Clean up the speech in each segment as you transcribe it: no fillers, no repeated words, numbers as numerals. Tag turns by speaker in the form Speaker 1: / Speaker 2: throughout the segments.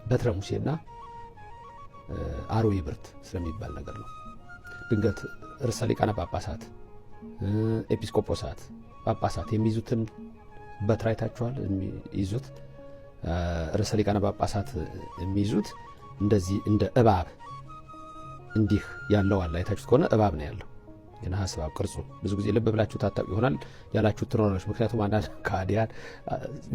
Speaker 1: በትረ ሙሴና አሮዌ ብርት ስለሚባል ነገር ነው። ድንገት ርዕሰ ሊቃነ ጳጳሳት፣ ኤጲስቆጶሳት፣ ጳጳሳት የሚይዙትን በትር አይታችኋል? የሚይዙት ርዕሰ ሊቃነ ጳጳሳት የሚይዙት እንደዚህ እንደ እባብ እንዲህ ያለው አለ። አይታችሁት ከሆነ እባብ ነው ያለው፣ የነሐስ እባብ ቅርጹ። ብዙ ጊዜ ልብ ብላችሁ ታጣቁ ይሆናል ያላችሁት ትኖራላችሁ። ምክንያቱም አንዳንድ ካዲያን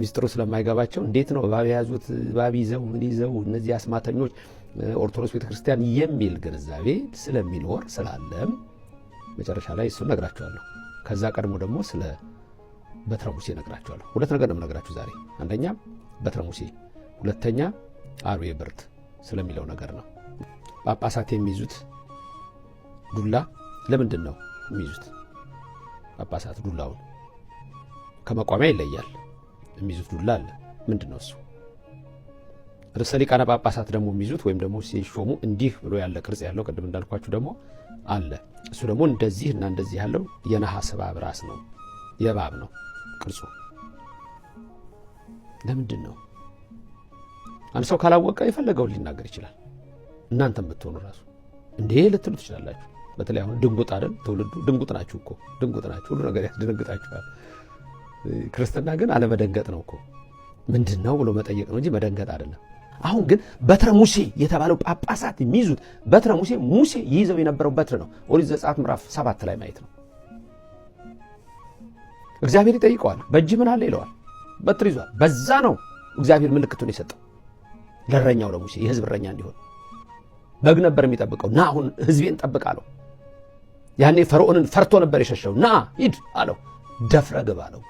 Speaker 1: ሚስጥሩ ስለማይገባቸው እንዴት ነው እባብ የያዙት፣ እባብ ይዘው ምን ይዘው እነዚህ አስማተኞች ኦርቶዶክስ ቤተክርስቲያን የሚል ግንዛቤ ስለሚኖር ስላለም መጨረሻ ላይ እሱን ነግራችኋለሁ። ከዛ ቀድሞ ደግሞ ስለ በትረ ሙሴ ነግራችኋለሁ። ሁለት ነገር ነው ነግራችሁ ዛሬ። አንደኛ በትረ ሙሴ፣ ሁለተኛ አሮዌ ብርት ስለሚለው ነገር ነው። ጳጳሳት የሚይዙት ዱላ ለምንድን ነው የሚይዙት? ጳጳሳት ዱላውን ከመቋሚያ ይለያል። የሚይዙት ዱላ አለ። ምንድን ነው እሱ? ርዕሰ ሊቃነ ጳጳሳት ደግሞ የሚይዙት ወይም ደግሞ ሲሾሙ እንዲህ ብሎ ያለ ቅርጽ ያለው ቅድም እንዳልኳችሁ ደግሞ አለ። እሱ ደግሞ እንደዚህ እና እንደዚህ ያለው የነሐስ እባብ ራስ ነው፣ የእባብ ነው ቅርጹ። ለምንድን ነው? አንድ ሰው ካላወቀ የፈለገውን ሊናገር ይችላል። እናንተም ብትሆኑ ራሱ እንዴ ልትሉ ትችላላችሁ። በተለይ አሁን ድንጉጥ አይደል ትውልዱ፣ ድንጉጥ ናችሁ እኮ፣ ድንጉጥ ናችሁ። ሁሉ ነገር ያስደነግጣችኋል። ክርስትና ግን አለመደንገጥ ነው እኮ። ምንድነው ብሎ መጠየቅ ነው እንጂ መደንገጥ አይደለም። አሁን ግን በትረ ሙሴ የተባለው ጳጳሳት የሚይዙት በትረ ሙሴ፣ ሙሴ ይይዘው የነበረው በትር ነው። ኦሪት ዘጸአት ምዕራፍ 7 ላይ ማየት ነው። እግዚአብሔር ይጠይቀዋል፣ በእጅ ምን አለ ይለዋል። በትር ይዟል። በዛ ነው እግዚአብሔር ምልክቱን የሰጠው ለእረኛው ለሙሴ፣ የሕዝብ እረኛ እንዲሆን። በግ ነበር የሚጠብቀው። ና አሁን ሕዝቤን ጠብቅ አለው። ያኔ ፈርዖንን ፈርቶ ነበር የሸሸው። ና ሂድ አለው። ደፍረ ግባ አለው።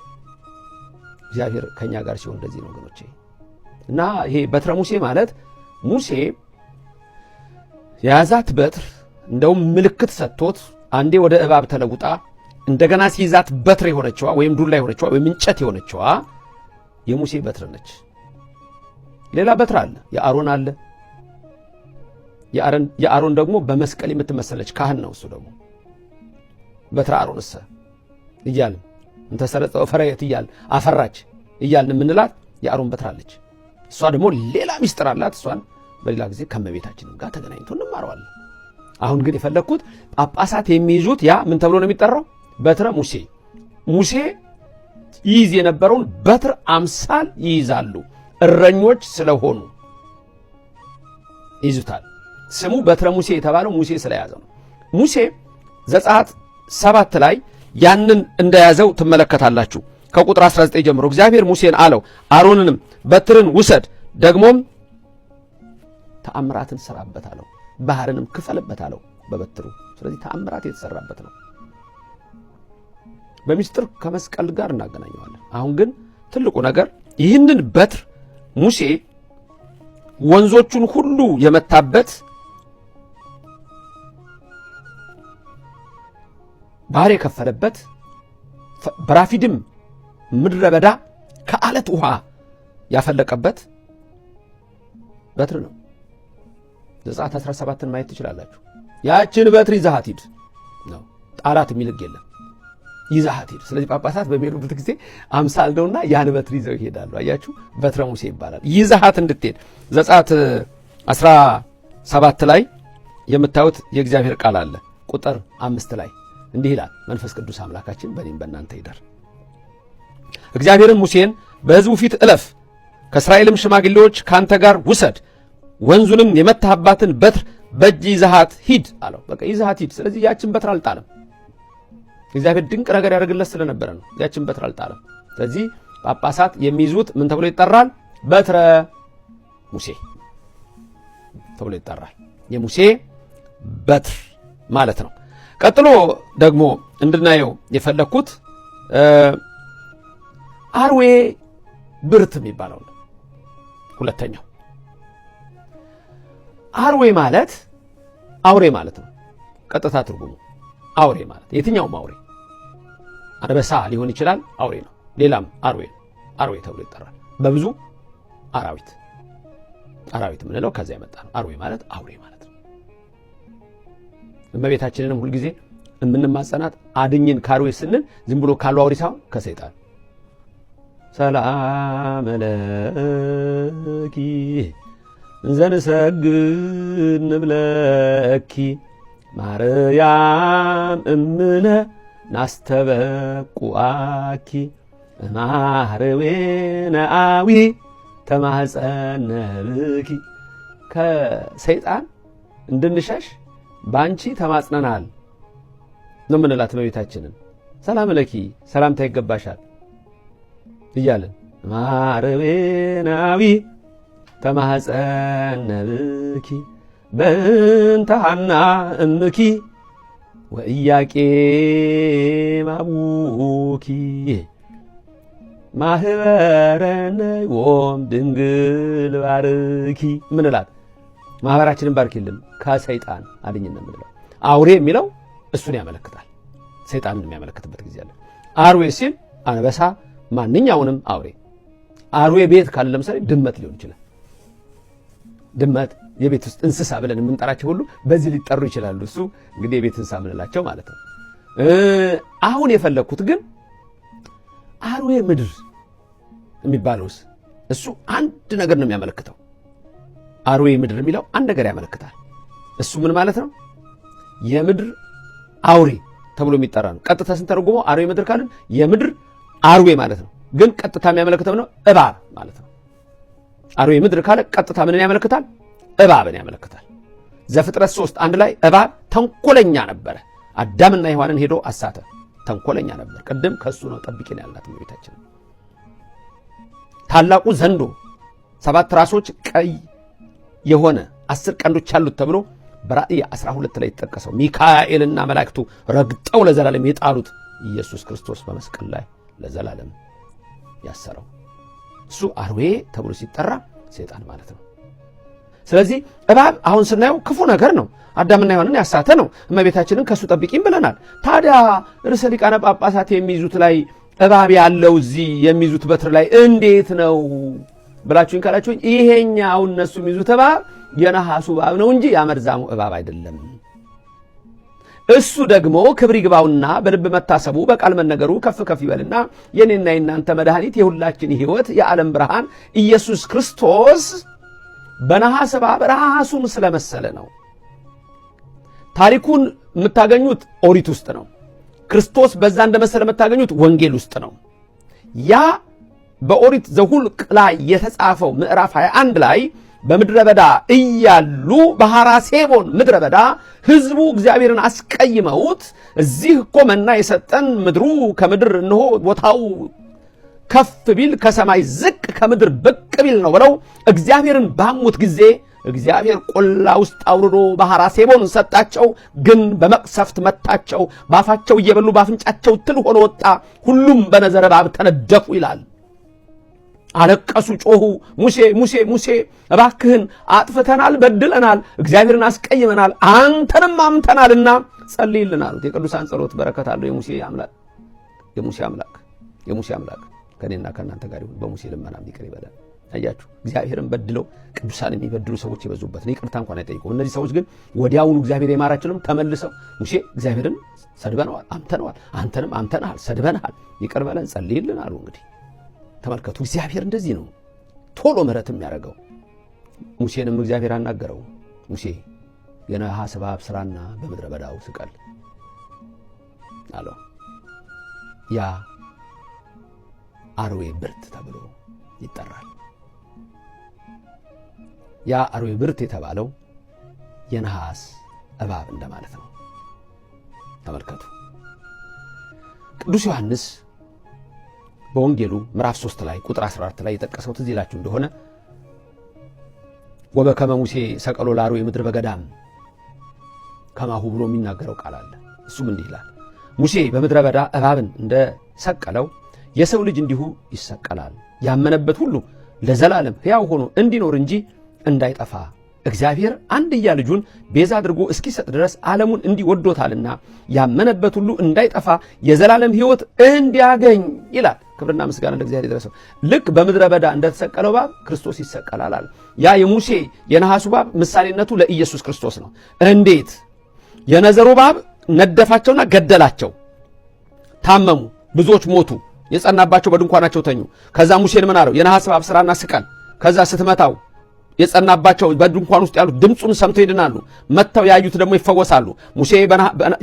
Speaker 1: እግዚአብሔር ከኛ ጋር ሲሆን እንደዚህ ነው ወገኖቼ። እና ይሄ በትረ ሙሴ ማለት ሙሴ የያዛት በትር እንደውም ምልክት ሰጥቶት አንዴ ወደ እባብ ተለውጣ እንደገና ሲይዛት በትር የሆነችዋ ወይም ዱላ የሆነችዋ ወይም እንጨት የሆነችዋ የሙሴ በትር ነች። ሌላ በትር አለ፣ የአሮን አለ። የአሮን ደግሞ በመስቀል የምትመሰለች ካህን ነው። እሱ ደግሞ በትረ አሮንሰ እያልን እንተ ሰረጸው ፈረየት እያልን አፈራች እያልን የምንላት የአሮን በትር አለች። እሷ ደግሞ ሌላ ሚስጥር አላት። እሷን በሌላ ጊዜ ከመቤታችንም ጋር ተገናኝቶ እንማረዋለን። አሁን ግን የፈለግኩት ጳጳሳት የሚይዙት ያ ምን ተብሎ ነው የሚጠራው? በትረ ሙሴ። ሙሴ ይይዝ የነበረውን በትር አምሳል ይይዛሉ። እረኞች ስለሆኑ ይዙታል። ስሙ በትረ ሙሴ የተባለው ሙሴ ስለያዘው ነው። ሙሴ ዘጸአት 7 ላይ ያንን እንደያዘው ትመለከታላችሁ። ከቁጥር 19 ጀምሮ እግዚአብሔር ሙሴን አለው፣ አሮንንም በትርን ውሰድ፣ ደግሞም ተአምራትን ሰራበት አለው፣ ባህርንም ክፈልበት አለው በበትሩ። ስለዚህ ተአምራት የተሰራበት ነው። በሚስጥር ከመስቀል ጋር እናገናኘዋለን። አሁን ግን ትልቁ ነገር ይህንን በትር ሙሴ ወንዞቹን ሁሉ የመታበት፣ ባህር የከፈለበት፣ በራፊድም ምድረ በዳ ከአለት ውሃ ያፈለቀበት በትር ነው። ዘጸአት 17ን ማየት ትችላላችሁ። ያችን በትር ይዛሃት ሂድ ነው፣ ጣላት የሚል ሕግ የለም። ይዛሃት ሂድ። ስለዚህ ጳጳሳት በሚሄዱበት ጊዜ አምሳል ነውና ያን በትር ይዘው ይሄዳሉ። አያችሁ፣ በትረ ሙሴ ይባላል። ይዛሃት እንድትሄድ ዘጸአት 17 ላይ የምታዩት የእግዚአብሔር ቃል አለ። ቁጥር 5 ላይ እንዲህ ይላል፣ መንፈስ ቅዱስ አምላካችን በእኔም በእናንተ ይደር። እግዚአብሔርን ሙሴን በሕዝቡ ፊት እለፍ፣ ከእስራኤልም ሽማግሌዎች ካንተ ጋር ውሰድ፣ ወንዙንም የመታህባትን በትር በእጅ ይዛሃት ሂድ አለው። በቃ ይዛሃት ሂድ። ስለዚህ ያችን በትር አልጣለም። እግዚአብሔር ድንቅ ነገር ያደርግለት ስለነበረ ነው። ያችን በትር አልጣለም። ስለዚህ ጳጳሳት የሚይዙት ምን ተብሎ ይጠራል? በትረ ሙሴ ተብሎ ይጠራል። የሙሴ በትር ማለት ነው። ቀጥሎ ደግሞ እንድናየው የፈለግኩት አሮዌ ብርት የሚባለው ነው። ሁለተኛው አሮዌ ማለት አውሬ ማለት ነው። ቀጥታ ትርጉሙ አውሬ ማለት የትኛውም አውሬ፣ አንበሳ ሊሆን ይችላል፣ አውሬ ነው። ሌላም አሮዌ ነው። አሮዌ ተብሎ ይጠራል። በብዙ አራዊት የምንለው ከዚያ የመጣ ነው። አሮዌ ማለት አውሬ ማለት ነው። እመቤታችንንም ሁልጊዜ የምንማጸናት አድኝን ከአሮዌ ስንል ዝም ብሎ ካሉ አውሬ ሳይሆን ከሰይጣን ሰላም ለኪ እንዘንሰግድ ንብለኪ ማርያም እምነ ናስተበቁአኪ ማህረዌነ አዊ ተማህፀነ ብኪ ከሰይጣን እንድንሸሽ ባንቺ ተማጽነናል ነው ምንላት እመቤታችንን። ሰላም ለኪ ሰላምታ ይገባሻል እያለን ማህረዌነ አዊ ተማህፀነ ብኪ በእንተ ሐና እምኪ ወኢያቄም አቡኪ ማህበረነ ዮም ድንግል ባርኪ ምንላት ማህበራችንን ባርኪልን ከሰይጣን አድኝን ምንለው። አውሬ የሚለው እሱን ያመለክታል። ሰይጣንን የሚያመለክትበት ጊዜ አለ። አርዌ ሲል አንበሳ፣ ማንኛውንም አውሬ። አርዌ ቤት ካለ ለምሳሌ ድመት ሊሆን ይችላል። ድመት የቤት ውስጥ እንስሳ ብለን የምንጠራቸው ሁሉ በዚህ ሊጠሩ ይችላሉ። እሱ እንግዲህ የቤት እንስሳ ምንላቸው ማለት ነው። አሁን የፈለግኩት ግን አርዌ ምድር የሚባለውስ እሱ አንድ ነገር ነው የሚያመለክተው። አርዌ ምድር የሚለው አንድ ነገር ያመለክታል። እሱ ምን ማለት ነው? የምድር አውሬ ተብሎ የሚጠራ ነው። ቀጥታ ስንተረጉመው አርዌ ምድር ካልን የምድር አርዌ ማለት ነው። ግን ቀጥታ የሚያመለክተው ነው እባብ ማለት ነው። አርዌ ምድር ካለ ቀጥታ ምንን ያመለክታል? እባብን ያመለክታል። ዘፍጥረት 3:1 ላይ እባብ ተንኮለኛ ነበረ፣ አዳምና ሔዋንን ሄዶ አሳተ። ተንኮለኛ ነበር። ቅድም ከሱ ነው ጠብቂን ያላት እመቤታችን። ታላቁ ዘንዶ 7 ራሶች ቀይ የሆነ 10 ቀንዶች ያሉት ተብሎ በራእይ 12 ላይ የተጠቀሰው ሚካኤልና መላእክቱ ረግጠው ለዘላለም የጣሉት ኢየሱስ ክርስቶስ በመስቀል ላይ ለዘላለም ያሰረው እሱ አርዌ ተብሎ ሲጠራ ሰይጣን ማለት ነው። ስለዚህ እባብ አሁን ስናየው ክፉ ነገር ነው። አዳምና ሔዋንን ያሳተ ነው። እመቤታችንን ከሱ ጠብቂም ብለናል። ታዲያ ርዕሰ ሊቃነ ጳጳሳት የሚይዙት ላይ እባብ ያለው እዚህ የሚይዙት በትር ላይ እንዴት ነው ብላችሁኝ ካላችሁኝ ይሄኛው እነሱ የሚይዙት እባብ የነሐሱ እባብ ነው እንጂ ያመርዛሙ እባብ አይደለም። እሱ ደግሞ ክብር ይግባውና በልብ መታሰቡ በቃል መነገሩ ከፍ ከፍ ይበልና የኔና የናንተ መድኃኒት የሁላችን ሕይወት የዓለም ብርሃን ኢየሱስ ክርስቶስ በነሐስ እባብ ራሱን ስለመሰለ ነው። ታሪኩን የምታገኙት ኦሪት ውስጥ ነው። ክርስቶስ በዛ እንደመሰለ የምታገኙት ወንጌል ውስጥ ነው። ያ በኦሪት ዘኍልቍ ላይ የተጻፈው ምዕራፍ 21 ላይ በምድረ በዳ እያሉ በሐራሴቦን ምድረ በዳ ሕዝቡ እግዚአብሔርን አስቀይመውት እዚህ እኮ መና የሰጠን ምድሩ ከምድር እነሆ ቦታው ከፍ ቢል ከሰማይ ዝቅ ከምድር ብቅ ቢል ነው ብለው እግዚአብሔርን ባሙት ጊዜ እግዚአብሔር ቆላ ውስጥ አውርዶ በሐራሴቦን ሰጣቸው። ግን በመቅሰፍት መታቸው። ባፋቸው እየበሉ ባፍንጫቸው ትል ሆኖ ወጣ። ሁሉም በነዘረ እባብ ተነደፉ ይላል። አለቀሱ፣ ጮሁ። ሙሴ ሙሴ ሙሴ እባክህን አጥፍተናል፣ በድለናል፣ እግዚአብሔርን አስቀይመናል፣ አንተንም አምተናልና ጸልይልን አሉት። የቅዱሳን ጸሎት በረከት አለው። የሙሴ አምላክ ከኔና ከእናንተ ጋር ይሁን። በሙሴ ልመናም ይቅር ይበላል። አያችሁ፣ እግዚአብሔርን በድለው ቅዱሳን የሚበድሉ ሰዎች የበዙበት ነው። ይቅርታ እንኳን አይጠይቁም። እነዚህ ሰዎች ግን ወዲያውኑ እግዚአብሔር የማራቸውም ተመልሰው ሙሴ እግዚአብሔርን ሰድበነዋል፣ አምተነዋል፣ አንተንም አምተናል፣ ሰድበናል፣ ይቅር በለን ጸልይልን አሉ። እንግዲህ ተመልከቱ፣ እግዚአብሔር እንደዚህ ነው ቶሎ ምሕረት የሚያደርገው። ሙሴንም እግዚአብሔር አናገረው። ሙሴ የነሐስ እባብ ስራና በምድረ በዳው ስቀል አለው። ያ አርዌ ብርት ተብሎ ይጠራል። ያ አርዌ ብርት የተባለው የነሐስ እባብ እንደማለት ነው። ተመልከቱ፣ ቅዱስ ዮሐንስ በወንጌሉ ምዕራፍ 3 ላይ ቁጥር 14 ላይ የጠቀሰው ትዝ ይላችሁ እንደሆነ ወበከመ ሙሴ ሰቀሎ ለአርዌ ምድር በገዳም ከማሁ ብሎ የሚናገረው ቃል አለ። እሱም እንዲህ ይላል፣ ሙሴ በምድረ በዳ እባብን እንደሰቀለው የሰው ልጅ እንዲሁ ይሰቀላል። ያመነበት ሁሉ ለዘላለም ሕያው ሆኖ እንዲኖር እንጂ እንዳይጠፋ እግዚአብሔር አንድያ ልጁን ቤዛ አድርጎ እስኪሰጥ ድረስ ዓለሙን እንዲህ ወዶታልና ያመነበት ሁሉ እንዳይጠፋ የዘላለም ሕይወት እንዲያገኝ ይላል። ክብርና ምስጋና ለእግዚአብሔር ይድረሰው። ልክ በምድረ በዳ እንደተሰቀለው እባብ ክርስቶስ ይሰቀላል አለ። ያ የሙሴ የነሐሱ እባብ ምሳሌነቱ ለኢየሱስ ክርስቶስ ነው። እንዴት? የነዘሩ እባብ ነደፋቸውና ገደላቸው። ታመሙ፣ ብዙዎች ሞቱ፣ የጸናባቸው በድንኳናቸው ተኙ። ከዛ ሙሴን ምን አለው? የነሐስ እባብ ስራና ስቀል፣ ከዛ ስትመታው የጸናባቸው በድንኳን ውስጥ ያሉት ድምፁን ሰምተው ይድናሉ። መጥተው ያዩት ደግሞ ይፈወሳሉ። ሙሴ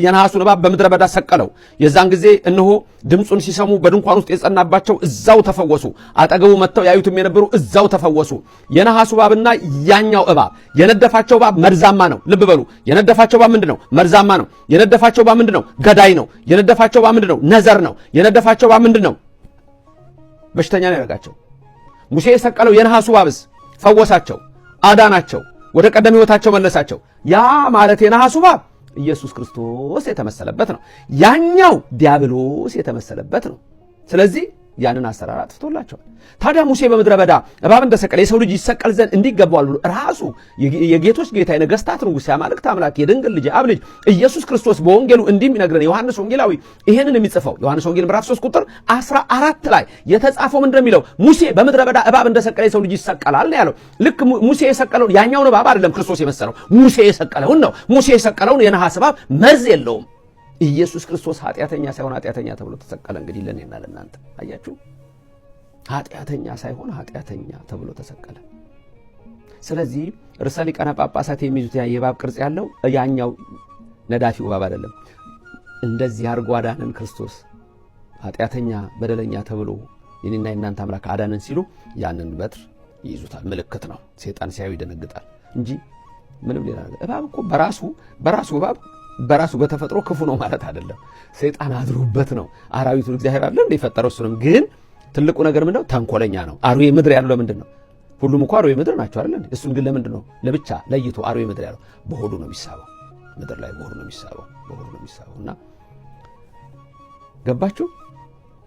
Speaker 1: የነሐሱን እባብ በምድረ በዳ ሰቀለው። የዛን ጊዜ እነሆ ድምፁን ሲሰሙ በድንኳን ውስጥ የጸናባቸው እዛው ተፈወሱ። አጠገቡ መጥተው ያዩትም የነበሩ እዛው ተፈወሱ። የነሐሱ እባብና ያኛው እባብ የነደፋቸው እባብ መርዛማ ነው። ልብ በሉ። የነደፋቸው እባብ ምንድነው? መርዛማ ነው። የነደፋቸው እባብ ምንድነው? ገዳይ ነው። የነደፋቸው እባብ ምንድነው? ነዘር ነው። የነደፋቸው እባብ ምንድነው? በሽተኛ ነው ያደረጋቸው። ሙሴ የሰቀለው የነሐሱ እባብስ ፈወሳቸው፣ አዳናቸው፣ ወደ ቀደም ሕይወታቸው መለሳቸው። ያ ማለት የነሐሱ እባብ ኢየሱስ ክርስቶስ የተመሰለበት ነው። ያኛው ዲያብሎስ የተመሰለበት ነው። ስለዚህ ያንን አሰራር አጥፍቶላቸዋል። ታዲያ ሙሴ በምድረ በዳ እባብ እንደሰቀለ የሰው ልጅ ይሰቀል ዘንድ እንዲገባዋል ብሎ ራሱ የጌቶች ጌታ የነገስታት ንጉሥ የአማልክት አምላክ የድንግል ልጅ የአብ ልጅ ኢየሱስ ክርስቶስ በወንጌሉ እንዲህ የሚነግረን ዮሐንስ ወንጌላዊ ይሄንን የሚጽፈው ዮሐንስ ወንጌል ምዕራፍ 3 ቁጥር 14 ላይ የተጻፈው ምንድነው የሚለው? ሙሴ በምድረ በዳ እባብ እንደሰቀለ የሰው ልጅ ይሰቀላል ነው ያለው። ልክ ሙሴ የሰቀለውን ያኛውን እባብ አይደለም ክርስቶስ የመሰለው፣ ሙሴ የሰቀለውን ነው። ሙሴ የሰቀለውን የነሐስ እባብ መርዝ የለውም። ኢየሱስ ክርስቶስ ኃጢአተኛ ሳይሆን ኃጢአተኛ ተብሎ ተሰቀለ። እንግዲህ ለኔና ለናንተ አያችሁ፣ ኃጢአተኛ ሳይሆን ኃጢአተኛ ተብሎ ተሰቀለ። ስለዚህ ርዕሰ ሊቃነ ጳጳሳት የሚይዙት የእባብ ቅርጽ ያለው ያኛው ነዳፊው እባብ አይደለም። እንደዚህ አድርጎ አዳነን ክርስቶስ ኃጢአተኛ በደለኛ ተብሎ የኔና የናንተ አምላክ አዳነን ሲሉ ያንን በትር ይይዙታል። ምልክት ነው። ሰይጣን ሲያዩ ይደነግጣል እንጂ ምንም ሌላ ነገር። እባብ እኮ በራሱ እባብ በራሱ በተፈጥሮ ክፉ ነው ማለት አይደለም። ሰይጣን አድሮበት ነው። አራዊቱን እግዚአብሔር አይደል እንደ ፈጠረው። እሱንም ግን ትልቁ ነገር ምንድነው? ተንኮለኛ ነው። አርዌ ምድር ያለው ለምንድን ነው? ሁሉም እኮ አርዌ ምድር ናቸው አይደል? እሱን ግን ለምንድን ነው ለብቻ ለይቶ አርዌ ምድር ያለው? በሆዱ ነው የሚሳበው። ምድር ላይ በሆዱ ነው የሚሳበውና ገባችሁ?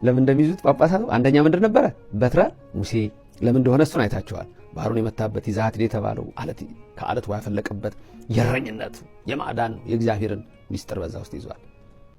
Speaker 1: ለምን እንደሚይዙት ጳጳሳቱ? አንደኛ ምንድን ነበረ? በትረ ሙሴ። ለምን እንደሆነ እሱን አይታችኋል። ባህሩን የመታበት ይዛት የተባለው ከአለት ያፈለቀበት የእረኝነት የማዳን የእግዚአብሔርን ሚስጥር በዛ ውስጥ ይዟል።